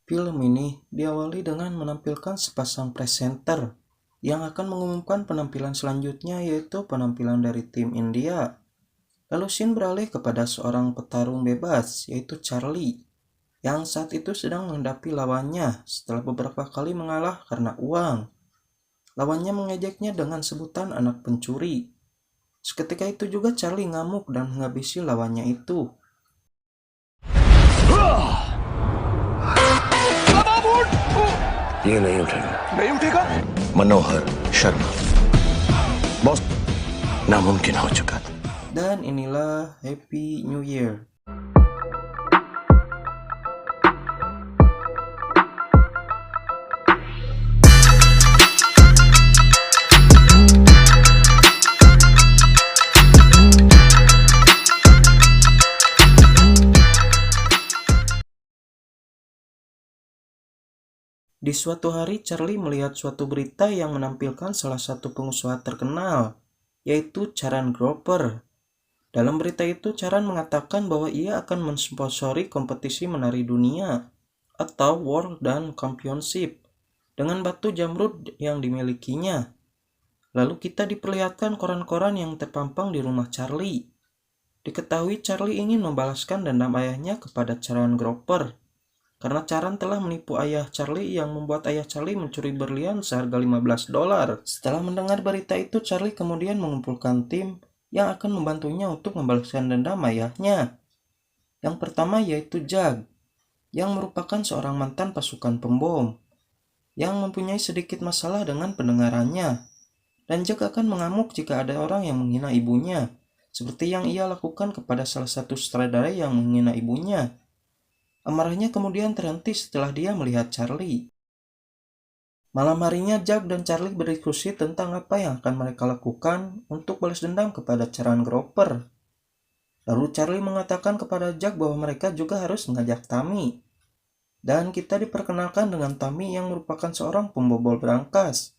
Film ini diawali dengan menampilkan sepasang presenter yang akan mengumumkan penampilan selanjutnya, yaitu penampilan dari tim India. Lalu scene beralih kepada seorang petarung bebas, yaitu Charlie, yang saat itu sedang menghadapi lawannya setelah beberapa kali mengalah karena uang. Lawannya mengejeknya dengan sebutan anak pencuri. Seketika itu juga Charlie ngamuk dan menghabisi lawannya itu. ये नहीं उठेगा। नहीं उठेगा। मनोहर शर्मा बॉस नामुमकिन हो चुका। Dan inilah Happy New Year. Di suatu hari, Charlie melihat suatu berita yang menampilkan salah satu pengusaha terkenal, yaitu Charan Groper. Dalam berita itu, Charan mengatakan bahwa ia akan mensponsori kompetisi menari dunia atau World Dance Championship dengan batu jamrud yang dimilikinya. Lalu kita diperlihatkan koran-koran yang terpampang di rumah Charlie. Diketahui Charlie ingin membalaskan dendam ayahnya kepada Charan Groper, karena Charan telah menipu ayah Charlie yang membuat ayah Charlie mencuri berlian seharga $15. Setelah mendengar berita itu, Charlie kemudian mengumpulkan tim yang akan membantunya untuk membalaskan dendam ayahnya. Yang pertama yaitu Jag, yang merupakan seorang mantan pasukan pembom, yang mempunyai sedikit masalah dengan pendengarannya. Dan Jag akan mengamuk jika ada orang yang menghina ibunya, seperti yang ia lakukan kepada salah satu sutradara yang menghina ibunya. Amarahnya kemudian terhenti setelah dia melihat Charlie. Malam harinya, Jag dan Charlie berdiskusi tentang apa yang akan mereka lakukan untuk balas dendam kepada Charan Groper. Lalu Charlie mengatakan kepada Jag bahwa mereka juga harus mengajak Tammy. Dan kita diperkenalkan dengan Tammy yang merupakan seorang pembobol berangkas,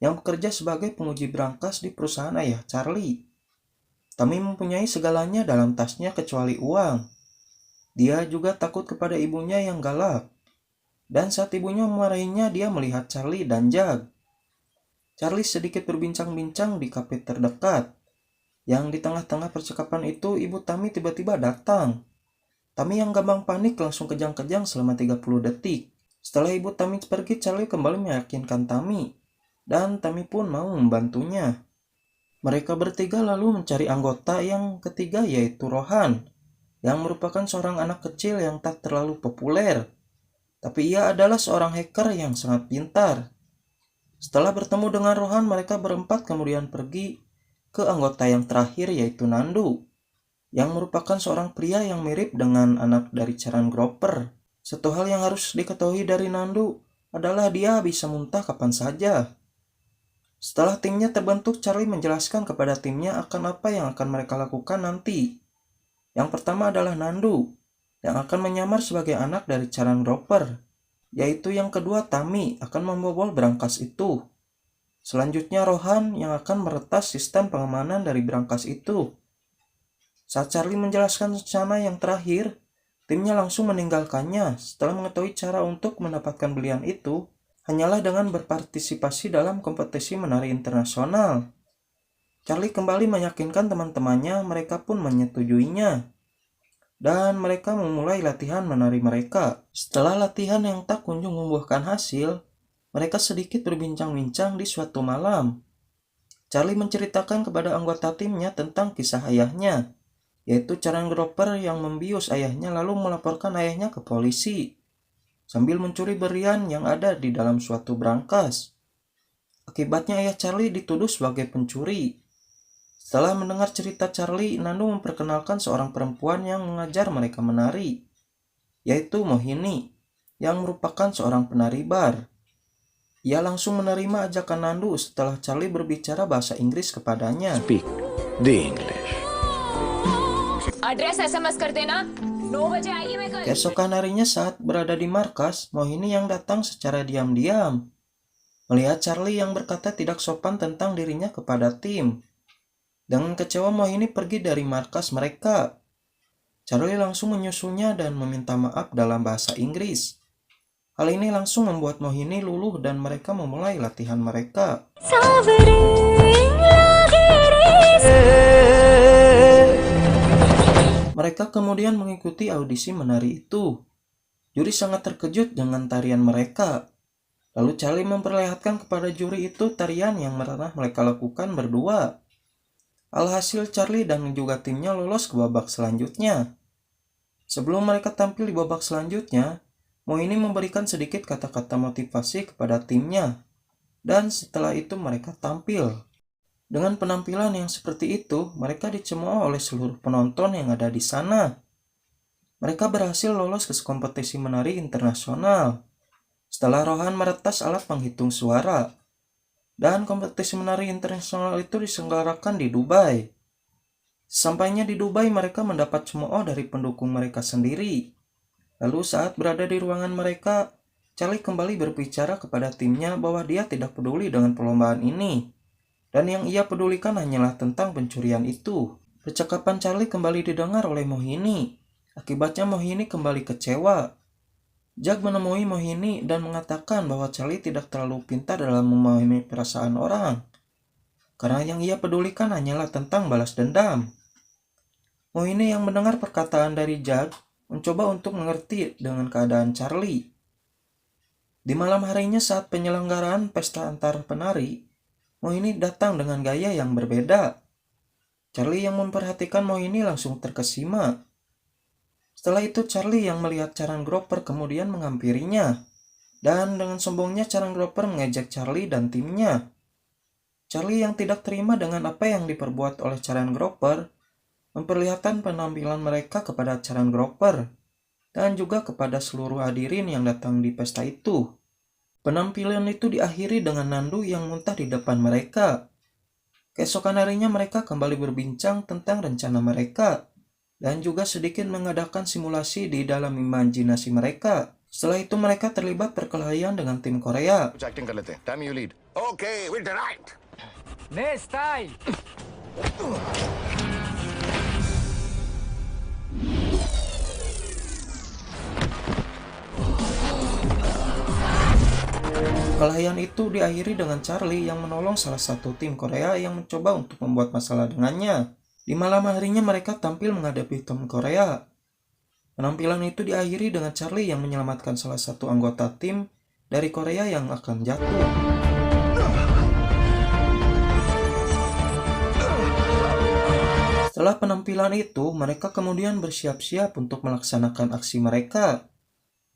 yang bekerja sebagai penguji berangkas di perusahaan ayah Charlie. Tammy mempunyai segalanya dalam tasnya kecuali uang. Dia juga takut kepada ibunya yang galak. Dan saat ibunya memarahinya, dia melihat Charlie dan Jag. Charlie sedikit berbincang-bincang di kafe terdekat. Yang di tengah-tengah percakapan itu, ibu Tammy tiba-tiba datang. Tammy yang gampang panik langsung kejang-kejang selama 30 detik. Setelah ibu Tammy pergi, Charlie kembali meyakinkan Tammy. Dan Tammy pun mau membantunya. Mereka bertiga lalu mencari anggota yang ketiga, yaitu Rohan, yang merupakan seorang anak kecil yang tak terlalu populer. Tapi ia adalah seorang hacker yang sangat pintar. Setelah bertemu dengan Rohan, mereka berempat kemudian pergi ke anggota yang terakhir, yaitu Nandu, yang merupakan seorang pria yang mirip dengan anak dari Charan Groper. Satu hal yang harus diketahui dari Nandu adalah dia bisa muntah kapan saja. Setelah timnya terbentuk, Charlie menjelaskan kepada timnya akan apa yang akan mereka lakukan nanti. Yang pertama adalah Nandu, yang akan menyamar sebagai anak dari Charan Groper, yaitu yang kedua Tammy akan membobol berangkas itu. Selanjutnya Rohan yang akan meretas sistem pengamanan dari berangkas itu. Saat Charlie menjelaskan rencana yang terakhir, timnya langsung meninggalkannya setelah mengetahui cara untuk mendapatkan belian itu hanyalah dengan berpartisipasi dalam kompetisi menari internasional. Charlie kembali meyakinkan teman-temannya, mereka pun menyetujuinya. Dan mereka memulai latihan menari mereka. Setelah latihan yang tak kunjung membuahkan hasil, mereka sedikit berbincang-bincang di suatu malam. Charlie menceritakan kepada anggota timnya tentang kisah ayahnya, yaitu Charan Groper yang membius ayahnya lalu melaporkan ayahnya ke polisi, sambil mencuri berlian yang ada di dalam suatu berangkas. Akibatnya ayah Charlie dituduh sebagai pencuri. Setelah mendengar cerita Charlie, Nandu memperkenalkan seorang perempuan yang mengajar mereka menari, yaitu Mohini, yang merupakan seorang penari bar. Ia langsung menerima ajakan Nandu setelah Charlie berbicara bahasa Inggris kepadanya. Speak the English. Address SMS कर देना 9 बजे आएगी मैं कल। Keesokan harinya saat berada di markas, Mohini yang datang secara diam-diam melihat Charlie yang berkata tidak sopan tentang dirinya kepada tim. Dengan kecewa, Mohini pergi dari markas mereka. Charlie langsung menyusulnya dan meminta maaf dalam bahasa Inggris. Hal ini langsung membuat Mohini luluh dan mereka memulai latihan mereka. Mereka kemudian mengikuti audisi menari itu. Juri sangat terkejut dengan tarian mereka. Lalu Charlie memperlihatkan kepada juri itu tarian yang pernah mereka lakukan berdua. Alhasil Charlie dan juga timnya lolos ke babak selanjutnya. Sebelum mereka tampil di babak selanjutnya, Mohini memberikan sedikit kata-kata motivasi kepada timnya. Dan setelah itu mereka tampil. Dengan penampilan yang seperti itu, mereka dicemooh oleh seluruh penonton yang ada di sana. Mereka berhasil lolos ke kompetisi menari internasional. Setelah Rohan meretas alat penghitung suara. Dan kompetisi menari internasional itu diselenggarakan di Dubai. Sampainya di Dubai, mereka mendapat cemooh dari pendukung mereka sendiri. Lalu saat berada di ruangan mereka, Charlie kembali berbicara kepada timnya bahwa dia tidak peduli dengan perlombaan ini. Dan yang ia pedulikan hanyalah tentang pencurian itu. Percakapan Charlie kembali didengar oleh Mohini. Akibatnya Mohini kembali kecewa. Jack menemui Mohini dan mengatakan bahwa Charlie tidak terlalu pintar dalam memahami perasaan orang. Karena yang ia pedulikan hanyalah tentang balas dendam. Mohini yang mendengar perkataan dari Jack mencoba untuk mengerti dengan keadaan Charlie. Di malam harinya saat penyelenggaraan pesta antar penari, Mohini datang dengan gaya yang berbeda. Charlie yang memperhatikan Mohini langsung terkesima. Setelah itu Charlie yang melihat Charan Groper kemudian menghampirinya. Dan dengan sombongnya Charan Groper mengejek Charlie dan timnya. Charlie yang tidak terima dengan apa yang diperbuat oleh Charan Groper memperlihatkan penampilan mereka kepada Charan Groper dan juga kepada seluruh hadirin yang datang di pesta itu. Penampilan itu diakhiri dengan Nandu yang muntah di depan mereka. Keesokan harinya mereka kembali berbincang tentang rencana mereka dan juga sedikit mengadakan simulasi di dalam imajinasi mereka. Setelah itu mereka terlibat perkelahian dengan tim Korea. Acting कर लेते हैं. Time you lead. Okay, we'll direct. style. Perkelahian itu diakhiri dengan Charlie yang menolong salah satu tim Korea yang mencoba untuk membuat masalah dengannya. Di malam harinya mereka tampil menghadapi tim Korea. Penampilan itu diakhiri dengan Charlie yang menyelamatkan salah satu anggota tim dari Korea yang akan jatuh. Setelah penampilan itu, mereka kemudian bersiap-siap untuk melaksanakan aksi mereka.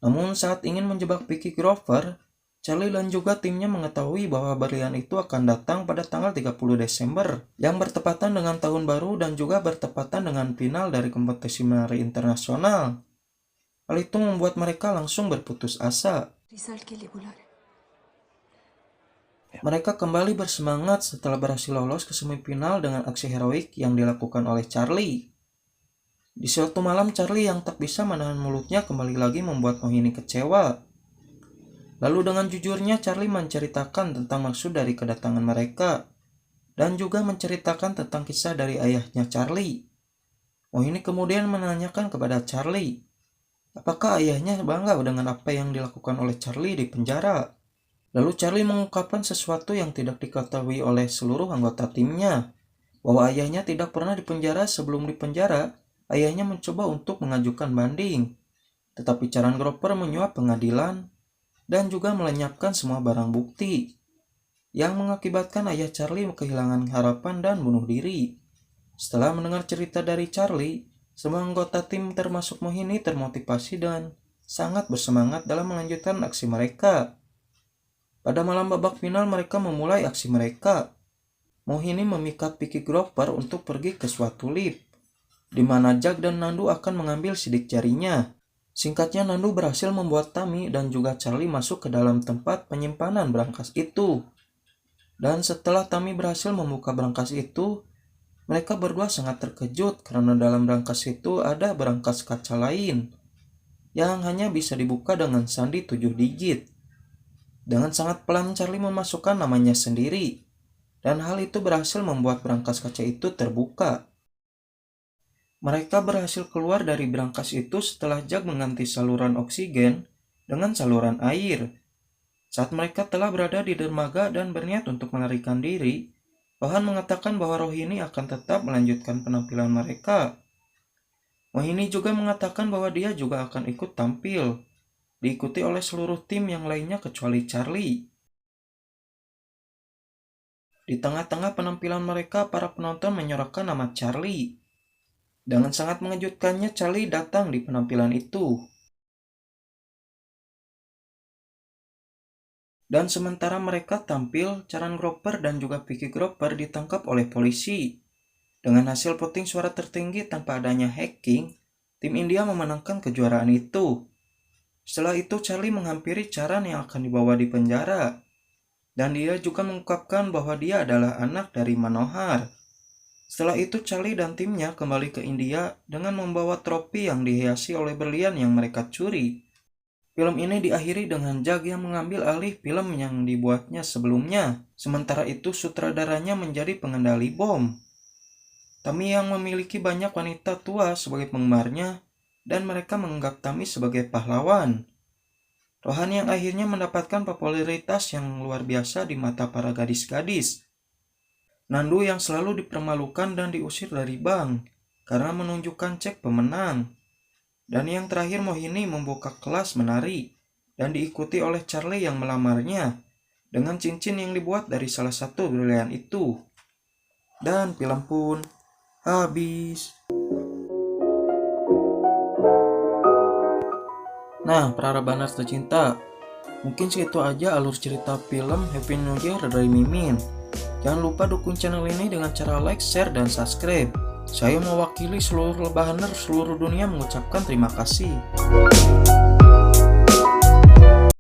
Namun saat ingin menjebak Vicky Grover, Charlie dan juga timnya mengetahui bahwa berlian itu akan datang pada tanggal 30 Desember yang bertepatan dengan tahun baru dan juga bertepatan dengan final dari kompetisi menari internasional. Hal itu membuat mereka langsung berputus asa. Mereka kembali bersemangat setelah berhasil lolos ke semifinal dengan aksi heroik yang dilakukan oleh Charlie. Di suatu malam Charlie yang tak bisa menahan mulutnya kembali lagi membuat Mohini kecewa. Lalu dengan jujurnya Charlie menceritakan tentang maksud dari kedatangan mereka dan juga menceritakan tentang kisah dari ayahnya Charlie. Mohini kemudian menanyakan kepada Charlie, apakah ayahnya bangga dengan apa yang dilakukan oleh Charlie di penjara. Lalu Charlie mengungkapkan sesuatu yang tidak diketahui oleh seluruh anggota timnya, bahwa ayahnya tidak pernah dipenjara. Sebelum dipenjara, ayahnya mencoba untuk mengajukan banding, tetapi Charan Groper menyuap pengadilan dan juga melenyapkan semua barang bukti, yang mengakibatkan ayah Charlie kehilangan harapan dan bunuh diri. Setelah mendengar cerita dari Charlie, semua anggota tim termasuk Mohini termotivasi dan sangat bersemangat dalam melanjutkan aksi mereka. Pada malam babak final mereka memulai aksi mereka. Mohini memikat Vicky Grover untuk pergi ke suatu lift, di mana Jack dan Nandu akan mengambil sidik jarinya. Singkatnya, Nandu berhasil membuat Tammy dan juga Charlie masuk ke dalam tempat penyimpanan berangkas itu. Dan setelah Tammy berhasil membuka berangkas itu, mereka berdua sangat terkejut karena dalam berangkas itu ada berangkas kaca lain yang hanya bisa dibuka dengan sandi 7 digit. Dengan sangat pelan Charlie memasukkan namanya sendiri, dan hal itu berhasil membuat berangkas kaca itu terbuka. Mereka berhasil keluar dari berangkas itu setelah Jack mengganti saluran oksigen dengan saluran air. Saat mereka telah berada di dermaga dan berniat untuk melarikan diri, Rohan mengatakan bahwa Rohini akan tetap melanjutkan penampilan mereka. Mohini juga mengatakan bahwa dia juga akan ikut tampil, diikuti oleh seluruh tim yang lainnya kecuali Charlie. Di tengah-tengah penampilan mereka, para penonton menyorakan nama Charlie. Dengan sangat mengejutkannya, Charlie datang di penampilan itu. Dan sementara mereka tampil, Charan Groper dan juga Vicky Groper ditangkap oleh polisi. Dengan hasil voting suara tertinggi tanpa adanya hacking, tim India memenangkan kejuaraan itu. Setelah itu, Charlie menghampiri Charan yang akan dibawa di penjara. Dan dia juga mengungkapkan bahwa dia adalah anak dari Manohar. Setelah itu, Charlie dan timnya kembali ke India dengan membawa trofi yang dihiasi oleh berlian yang mereka curi. Film ini diakhiri dengan Jack yang mengambil alih film yang dibuatnya sebelumnya. Sementara itu, sutradaranya menjadi pengendali bom. Tami yang memiliki banyak wanita tua sebagai penggemarnya, dan mereka menganggap Tami sebagai pahlawan. Rohan yang akhirnya mendapatkan popularitas yang luar biasa di mata para gadis-gadis. Nandu yang selalu dipermalukan dan diusir dari bank karena menunjukkan cek pemenang. Dan yang terakhir, Mohini membuka kelas menari dan diikuti oleh Charlie yang melamarnya dengan cincin yang dibuat dari salah satu brilian itu. Dan film pun habis. Nah, para Rabanars tercinta, mungkin segitu aja alur cerita film Happy New Year dari Mimin. Jangan lupa dukung channel ini dengan cara like, share, dan subscribe. Saya mewakili seluruh Rabanars seluruh dunia mengucapkan terima kasih.